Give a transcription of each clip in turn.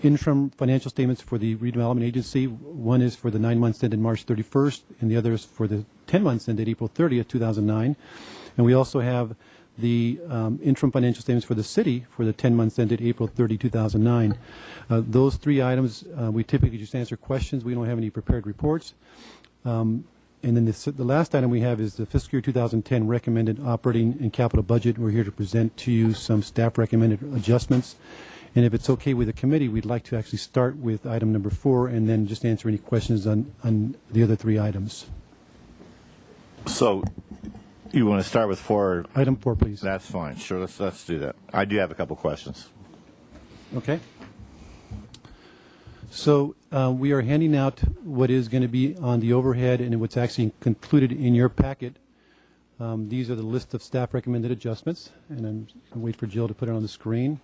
interim financial statements for the redevelopment agency. One is for the 9 months ended March 31st, and the other is for the 10 months ended April 30th, 2009. And we also have the interim financial statements for the city for the 10 months ended April 30, 2009. Those three items, we typically just answer questions. We don't have any prepared reports. And then the last item we have is the fiscal year 2010 recommended operating and capital budget. We're here to present to you some staff recommended adjustments. And if it's okay with the committee, we'd like to actually start with item number 4 and then just answer any questions on the other 3 items. So you want to start with 4? Item 4, please. That's fine. Sure, let's do that. I do have a couple questions. Okay. So we are handing out what is going to be on the overhead and what's actually concluded in your packet. These are the list of staff recommended adjustments, and I'm going to wait for Jill to put it on the screen.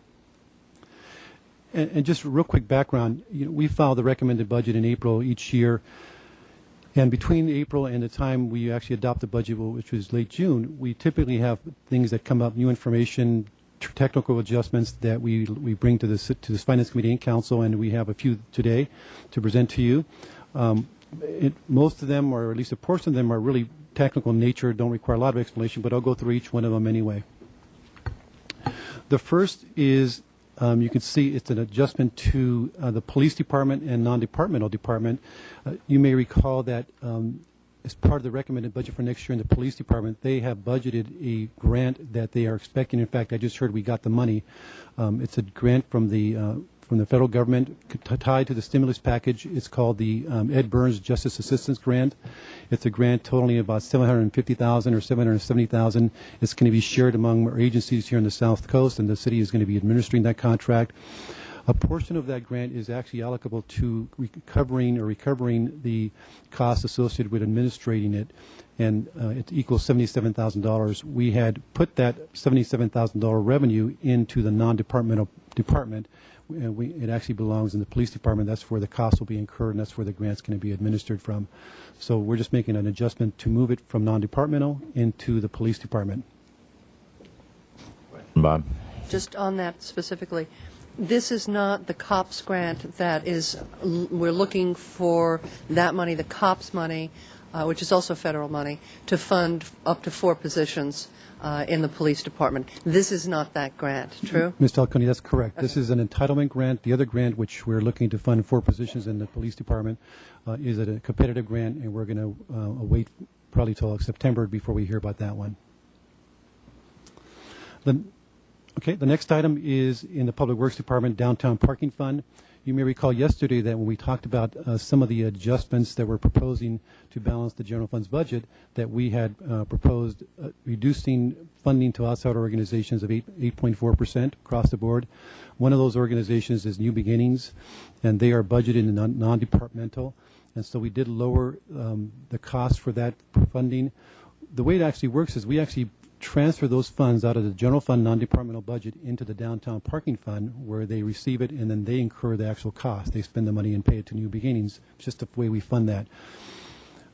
And just real quick background, we file the recommended budget in April each year. And between April and the time we actually adopt the budget, which was late June, we typically have things that come up, new information, technical adjustments that we bring to this Finance Committee and Council, and we have a few today to present to you. Most of them, or at least a portion of them, are really technical in nature, don't require a lot of explanation, but I'll go through each one of them anyway. The first is, you can see it's an adjustment to the police department and non-departmental department. You may recall that as part of the recommended budget for next year in the police department, they have budgeted a grant that they are expecting. In fact, I just heard we got the money. It's a grant from the federal government tied to the stimulus package. It's called the Ed Burns Justice Assistance Grant. It's a grant totaling about $750,000 or $770,000. It's going to be shared among our agencies here on the South Coast, and the city is going to be administering that contract. A portion of that grant is actually allocable to recovering the costs associated with administrating it, and it equals $77,000. We had put that $77,000 revenue into the non-departmental department. It actually belongs in the police department. That's where the costs will be incurred, and that's where the grant's going to be administered from. So we're just making an adjustment to move it from non-departmental into the police department. Bob? Just on that specifically, this is not the COPS grant that is, we're looking for that money, the COPS money, which is also federal money, to fund up to 4 positions in the police department. This is not that grant, true? Ms. Falcone, that's correct. Okay. This is an entitlement grant. The other grant, which we're looking to fund 4 positions in the police department, is a competitive grant, and we're going to wait probably till September before we hear about that one. Okay, the next item is in the Public Works Department Downtown Parking Fund. You may recall yesterday that when we talked about some of the adjustments that we're proposing to balance the general fund's budget, that we had proposed reducing funding to outside organizations of 8.4% across the board. One of those organizations is New Beginnings, and they are budgeted in non-departmental, and so we did lower the cost for that funding. The way it actually works is we actually transfer those funds out of the general fund non-departmental budget into the downtown parking fund, where they receive it and then they incur the actual cost. They spend the money and pay it to New Beginnings. It's just the way we fund that.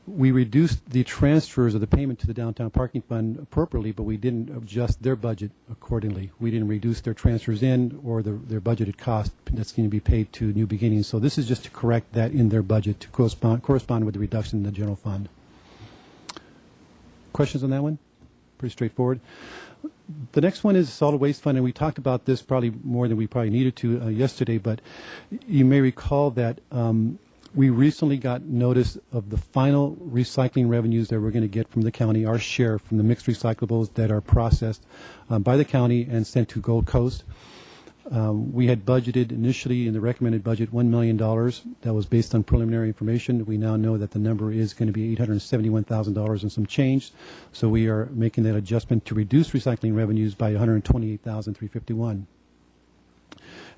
We reduced the transfers of the payment to the downtown parking fund appropriately, but we didn't adjust their budget accordingly. We didn't reduce their transfers in or their budgeted cost that's going to be paid to New Beginnings. So this is just to correct that in their budget to correspond with the reduction in the general fund. Questions on that one? Pretty straightforward. The next one is solid waste fund, and we talked about this probably more than we probably needed to yesterday, but you may recall that we recently got notice of the final recycling revenues that we're going to get from the county, our share from the mixed recyclables that are processed by the county and sent to Gold Coast. We had budgeted initially in the recommended budget $1 million. That was based on preliminary information. We now know that the number is going to be $871,000 and some change. So we are making that adjustment to reduce recycling revenues by $128,351.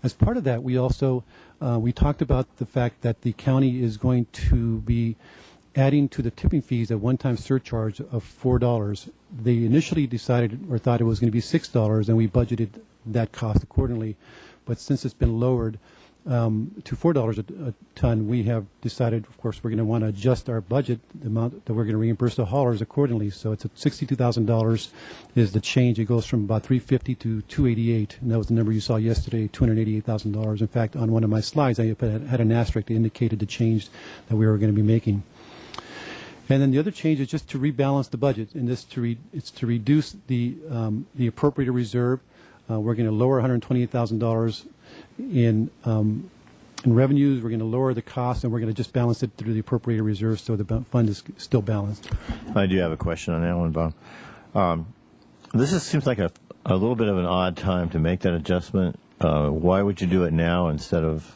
As part of that, we also we talked about the fact that the county is going to be adding to the tipping fees a one-time surcharge of $4. They initially decided or thought it was going to be $6, and we budgeted that cost accordingly. But since it's been lowered, to $4 a ton, we have decided, of course, we're going to want to adjust our budget, the amount that we're going to reimburse the haulers accordingly. So it's at $62,000 is the change. It goes from about $350 to $288, and that was the number you saw yesterday, $288,000. In fact, on one of my slides, I had an asterisk that indicated the change that we were going to be making. And then the other change is just to rebalance the budget, and this it's to reduce the appropriated reserve. We're going to lower $128,000 in revenues. We're going to lower the cost, and we're going to just balance it through the appropriated reserve, so the fund is still balanced. I do have a question on that one, Bob. Seems like a little bit of an odd time to make that adjustment. Why would you do it now instead of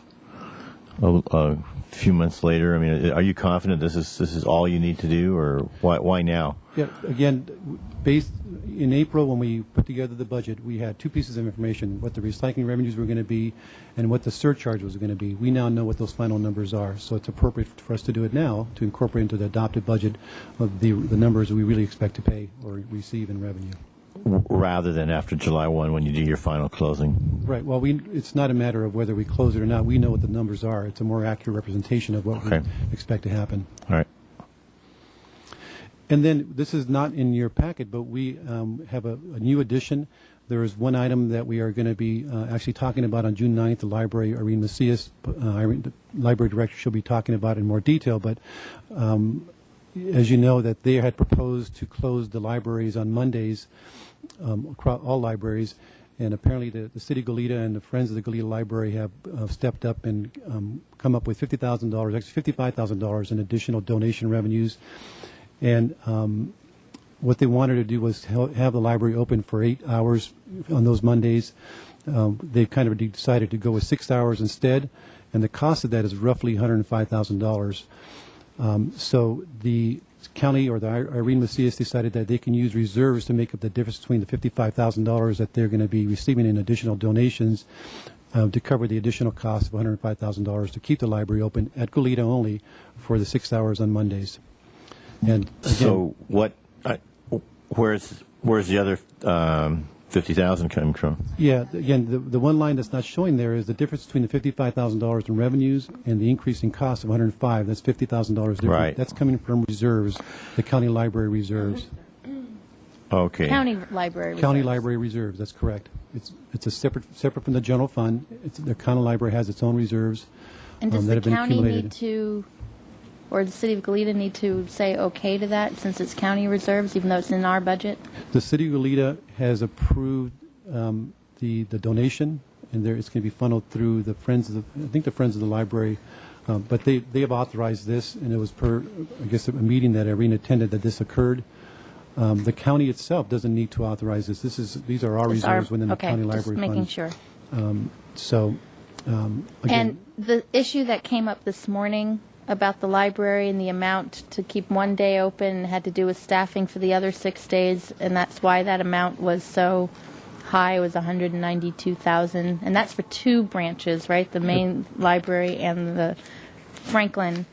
a few months later? I mean, are you confident this is all you need to do, or why now? Yeah, again, based in April when we put together the budget, we had two pieces of information: what the recycling revenues were going to be, and what the surcharge was going to be. We now know what those final numbers are, so it's appropriate for us to do it now to incorporate into the adopted budget of the numbers we really expect to pay or receive in revenue. Rather than after July 1 when you do your final closing. Right. Well, it's not a matter of whether we close it or not. We know what the numbers are. It's a more accurate representation of what we expect to happen. All right. And then this is not in your packet, but we have a new addition. There is one item that we are going to be actually talking about on June 9th. The library, Irene Macias, the library director, she'll be talking about it in more detail. But as you know, that they had proposed to close the libraries on Mondays, across all libraries, and apparently the City of Goleta and the Friends of the Goleta Library have stepped up and come up with $50,000, actually $55,000 in additional donation revenues. And what they wanted to do was have the library open for 8 hours on those Mondays. They kind of decided to go with 6 hours instead, and the cost of that is roughly $105,000. So the county or the Irene Macias decided that they can use reserves to make up the difference between the $55,000 that they're going to be receiving in additional donations to cover the additional cost of $105,000 to keep the library open at Goleta only for the 6 hours on Mondays. And again, so what? Where's the other 50,000 coming from? Yeah, again, the one line that's not showing there is the difference between the $55,000 in revenues and the increase in cost of $105. That's $50,000 different. Right. That's coming from reserves, the county library reserves. Okay. County library. County reserves. library reserves. That's correct. It's a separate from the general fund. The county library has its own reserves And does that the have been county accumulated. need to, or the city of Goleta need to say okay to that since it's county reserves, even though it's in our budget? The city of Goleta has approved the donation, and it's going to be funneled through the Friends of the Library. But they have authorized this, and it was per, I guess, a meeting that Irene attended that this occurred. The county itself doesn't need to authorize this. These are our It's reserves within the county just library making fund. sure. So, And again, the issue that came up this morning about the library and the amount to keep one day open had to do with staffing for the other 6 days, and that's why that amount was so high. It was $192,000, and that's for two branches, right? The main library and the Franklin.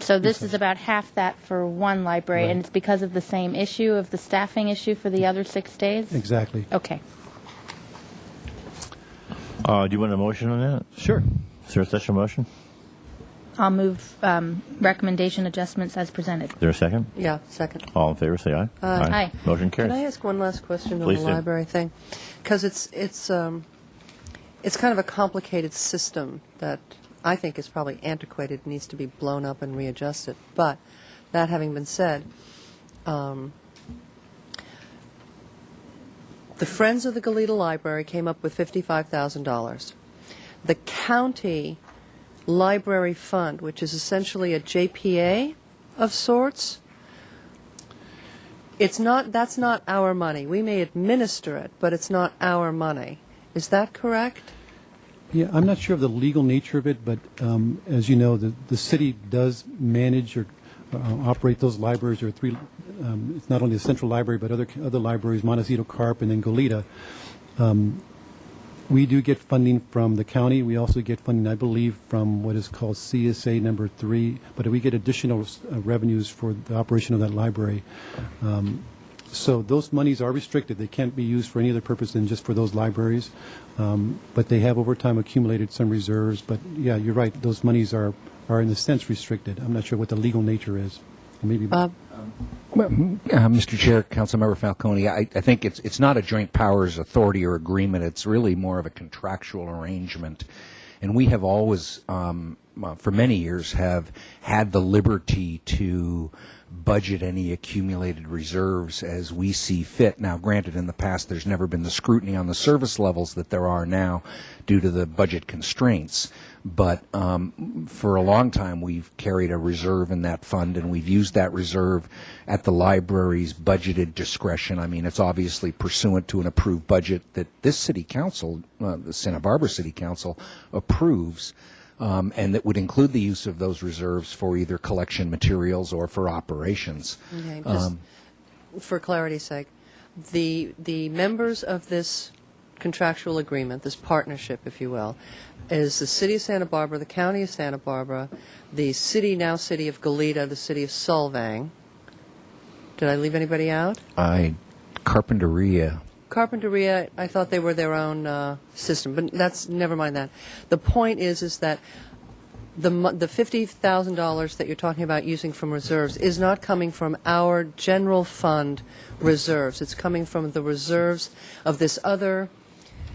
So this is about half that for one library, Right. and it's because of the same issue of the staffing issue for the other 6 days? exactly. Okay. Do you want a motion on that? Sure. Is there such a motion? I'll move recommendation adjustments as presented. Is there a second? Yeah, second. All in favor, say aye. Aye. Motion Can I carries. ask one last question Please on do. the library thing? Because it's kind of a complicated system that I think is probably antiquated, needs to be blown up and readjusted. But that having been said, the Friends of the Goleta Library came up with $55,000. The county library fund, which is essentially a JPA of sorts, that's not our money. We may administer it, but it's not our money. Is that correct? Yeah, I'm not sure of the legal nature of it, but as you know, the city does manage or operate those libraries. There are three. It's not only the central library, but other libraries, Montecito, Carp, and then Goleta. We do get funding from the county. We also get funding, I believe, from what is called CSA number 3. But we get additional revenues for the operation of that library. So those monies are restricted. They can't be used for any other purpose than just for those libraries. But they have over time accumulated some reserves. But yeah, you're right. Those monies are in a sense restricted. I'm not sure what the legal nature is. Maybe Bob? Well, Mr. Chair, Councilmember Falcone, I think it's not a joint powers authority or agreement. It's really more of a contractual arrangement. And we have always, for many years, have had the liberty to budget any accumulated reserves as we see fit. Now, granted, in the past, there's never been the scrutiny on the service levels that there are now due to the budget constraints. But for a long time, we've carried a reserve in that fund, and we've used that reserve at the library's budgeted discretion. I mean, it's obviously pursuant to an approved budget that this city council, the Santa Barbara City Council, approves. And that would include the use of those reserves for either collection materials or for operations. Okay, just for clarity's sake, the members of this contractual agreement, this partnership, if you will, is the City of Santa Barbara, the County of Santa Barbara, the City of Goleta, the City of Solvang. Did I leave anybody out? Carpinteria. Carpinteria, I thought they were their own system, but that's never mind that. The point is that the $50,000 that you're talking about using from reserves is not coming from our general fund reserves. It's coming from the reserves of this other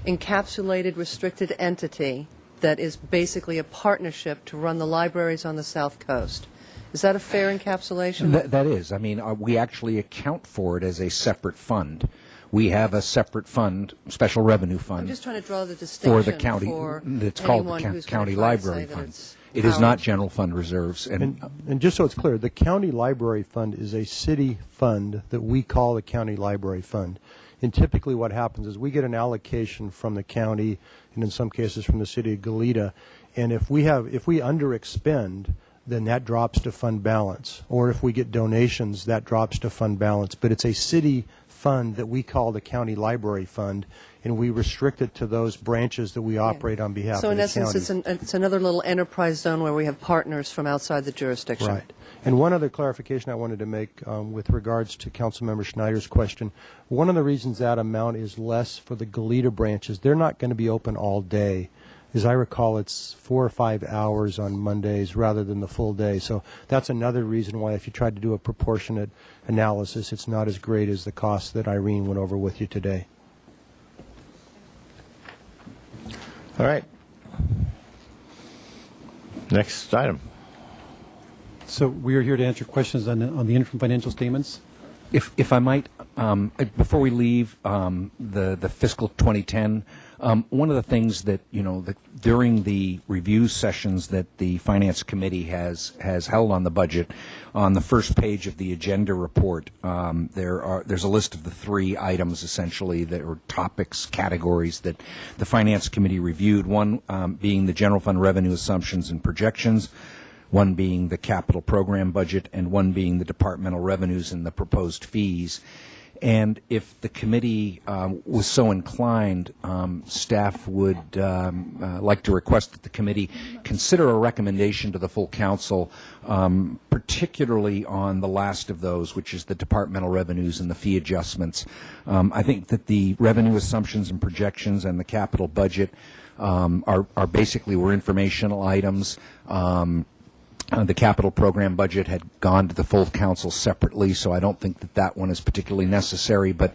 encapsulated, restricted entity that is basically a partnership to run the libraries on the South Coast. Is that a fair encapsulation? That is. I mean, we actually account for it as a separate fund. We have a separate fund, special revenue fund. I'm just trying to draw the distinction for the county. It's called the County Library Fund. It is not general fund reserves. And just so it's clear, the County Library Fund is a city fund that we call the County Library Fund. And typically what happens is we get an allocation from the county, and in some cases from the city of Goleta, and if we underexpend, then that drops to fund balance. Or if we get donations, that drops to fund balance. But it's a city fund that we call the County Library Fund, and we restrict it to those branches that we operate on behalf So of in the essence, county. it's another little enterprise zone where we have partners from outside the jurisdiction. Right. And one other clarification I wanted to make with regards to Councilmember Schneider's question. One of the reasons that amount is less for the Goleta branches, they're not going to be open all day. As I recall, it's 4 or 5 hours on Mondays rather than the full day. So that's another reason why if you tried to do a proportionate analysis, it's not as great as the cost that Irene went over with you today. All right. Next item. So we are here to answer questions on the interim financial statements. If I might, before we leave the fiscal 2010, one of the things that during the review sessions that the Finance Committee has held on the budget, on the first page of the agenda report, there's a list of the 3 items essentially that are topics, categories that the Finance Committee reviewed. One being the general fund revenue assumptions and projections, one being the capital program budget, and one being the departmental revenues and the proposed fees. And if the committee was so inclined, staff would like to request that the committee consider a recommendation to the full council, particularly on the last of those, which is the departmental revenues and the fee adjustments. I think that the revenue assumptions and projections and the capital budget are basically were informational items. The capital program budget had gone to the full council separately, so I don't think that one is particularly necessary. But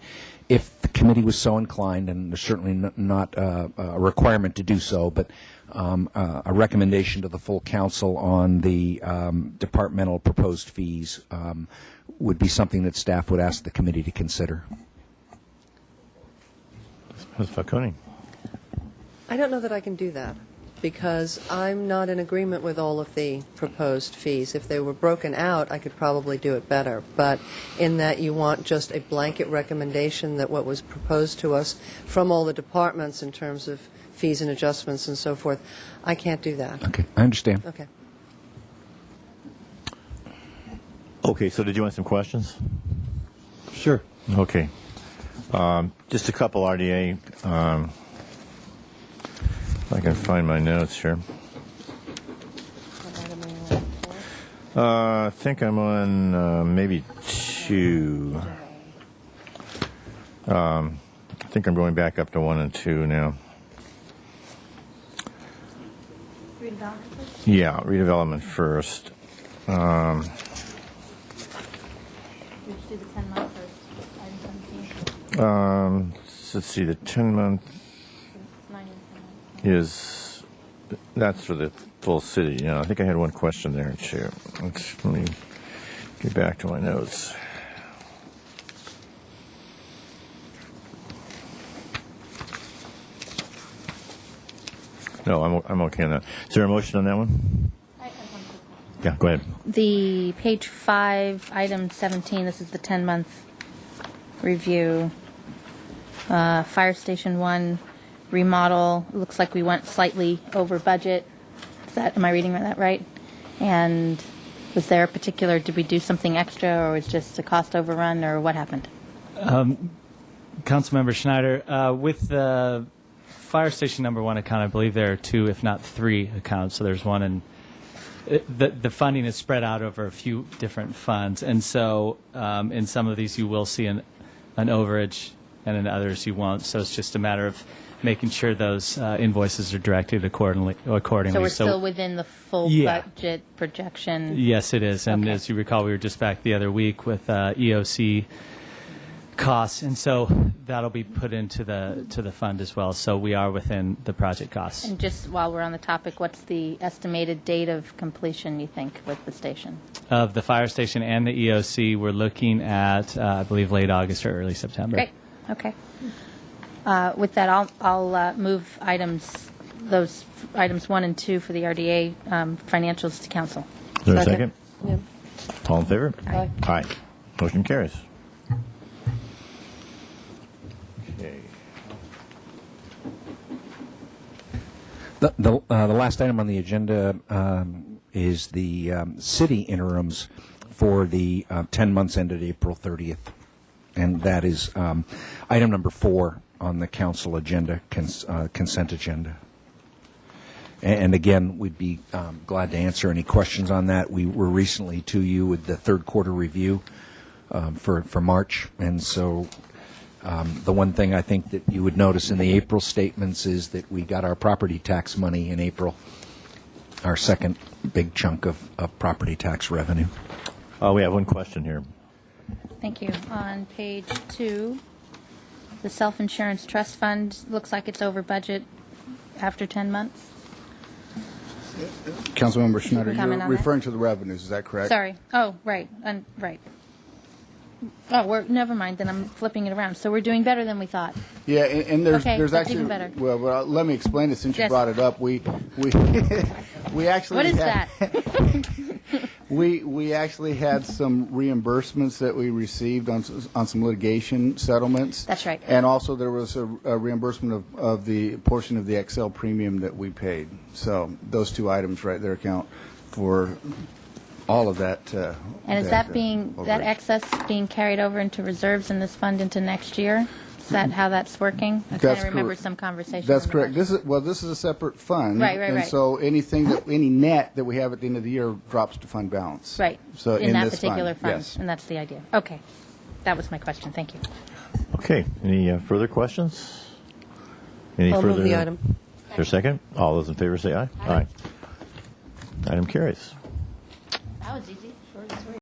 if the committee was so inclined, and there's certainly not a requirement to do so, but a recommendation to the full council on the departmental proposed fees would be something that staff would ask the committee to consider. Ms. Falcone. I don't know that I can do that, because I'm not in agreement with all of the proposed fees. If they were broken out, I could probably do it better. But in that you want just a blanket recommendation that what was proposed to us from all the departments in terms of fees and adjustments and so forth, I can't do that. Okay, I understand. Okay. Okay, so did you want some questions? Sure. Okay. Just a couple RDA. If I can find my notes here. I think I'm on maybe 2. I think I'm going back up to 1 and 2 now. Yeah, redevelopment first. We should do the 10-month first, item 17. Let's see, the 10-month is, that's for the full city. I think I had one question there, too. Let me get back to my notes. No, I'm okay on that. Is there a motion on that one? Yeah, go ahead. The page 5, item 17, this is the 10-month review. Fire Station 1 remodel, it looks like we went slightly over budget. Am I reading that right? And was there a particular, did we do something extra, or was it just a cost overrun, or what happened? Councilmember Schneider, with the Fire Station number 1 account, I believe there are 2, if not 3 accounts. So there's one, and the funding is spread out over a few different funds. And so in some of these you will see an overage, and in others you won't. So it's just a matter of making sure those invoices are directed accordingly. So we're still within the full Yeah. budget projection? Yes, it is. And Okay. as you recall, we were just back the other week with EOC costs, and so that'll be put into the fund as well. So we are within the project costs. And just while we're on the topic, what's the estimated date of completion, you think, with the station? Of the fire station and the EOC, we're looking at, I believe, late August or early September. Great, okay. With that, I'll move those items 1 and 2 for the RDA financials to council. Is there a second? Yeah. All in favor? Aye. Aye. Motion carries. Okay. The last item on the agenda is the city interims for the 10 months ended April 30th. And that is item number 4 on the council agenda, consent agenda. And again, we'd be glad to answer any questions on that. We were recently to you with the third quarter review for March. And so the one thing I think that you would notice in the April statements is that we got our property tax money in April, our second big chunk of property tax revenue. We have one question here. Thank you. On page 2, the self-insurance trust fund looks like it's over budget after 10 months. Councilmember Schneider, comment you're on that? referring to the revenues, is that correct? Sorry. Oh, right. Right. Oh, never mind. Then I'm flipping it around. So we're doing better than we thought. Yeah, and there's Okay, there's that's actually even better. Well, let me explain it since you Yes. brought it up. We actually What is had, that? we actually had some reimbursements that we received on some litigation settlements. That's right. And also there was a reimbursement of the portion of the Excel premium that we paid. So those 2 items right there account for all of that. And is that overage. excess being carried over into reserves in this fund into next year? Is that how that's working? I kind That's of remember correct. some conversation. That's on the correct. budget. This is a separate fund. Right. And so any net that we have at the end of the year drops to fund balance. Right. So in that this particular fund. yes. And that's the idea. Okay. That was my question. Thank you. Okay. Any further questions? Any I'll further? move the item. Is there a second? All those in favor say aye. Aye. Item carries. That was easy.